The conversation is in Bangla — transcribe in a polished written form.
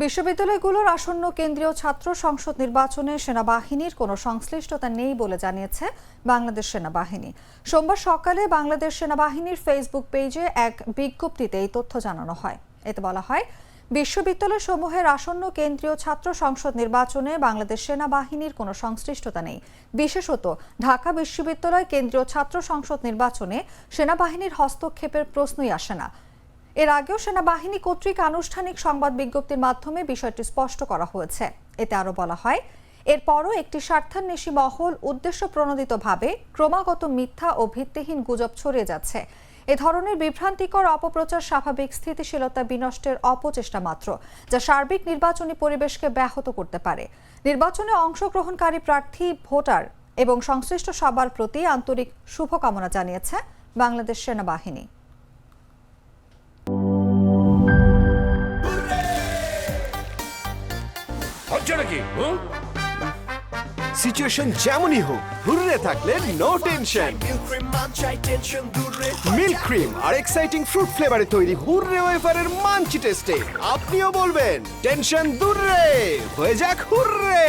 বিশ্ববিদ্যালয়গুলোর আসন্ন কেন্দ্রীয় ছাত্র সংসদ নির্বাচনে সেনাবাহিনীর কোনো সংশ্লিষ্টতা নেই বলে জানিয়েছে বাংলাদেশ সেনাবাহিনী। সোমবার সকালে বাংলাদেশ সেনাবাহিনীর ফেসবুক পেজে এক বিজ্ঞপ্তিতে এই তথ্য জানানো হয়। এতে বলা হয়, বিশ্ববিদ্যালয় সমূহের আসন্ন কেন্দ্রীয় ছাত্র সংসদ নির্বাচনে বাংলাদেশ সেনাবাহিনীর কোনো সংশ্লিষ্টতা নেই। বিশেষত ঢাকা বিশ্ববিদ্যালয় কেন্দ্রীয় ছাত্র সংসদ নির্বাচনে সেনাবাহিনীর হস্তক্ষেপের প্রশ্নই আসে না। এর আগেও সেনাবাহিনী কর্তৃক আনুষ্ঠানিক সংবাদ বিজ্ঞপ্তির মাধ্যমে বিষয়টি স্পষ্ট করা হয়েছে। এতে আরও বলা হয়, এরপরও একটি স্বার্থান্বেষী মহল উদ্দেশ্য প্রণোদিতভাবে ক্রমাগত মিথ্যা ও ভিত্তিহীন গুজব ছড়িয়ে যাচ্ছে। এ ধরনের বিভ্রান্তিকর অপপ্রচার স্বাভাবিক স্থিতিশীলতা বিনষ্টের অপচেষ্টা মাত্র, যা সার্বিক নির্বাচনী পরিবেশকে ব্যাহত করতে পারে। নির্বাচনে অংশগ্রহণকারী প্রার্থী, ভোটার এবং সংশ্লিষ্ট সবার প্রতি আন্তরিক শুভকামনা জানিয়েছে বাংলাদেশ সেনাবাহিনী। সিচুয়েশন যেমনই হোক, হুররে থাকলে নো টেনশন। মিল্ক ক্রিম আর এক্সাইটিং ফ্রুট ফ্লেভারে তৈরি হুররে ওয়েফারের মাঞ্চি টেস্টে আপনিও বলবেন টেনশন দূর রে, হয়ে যাক হুররে।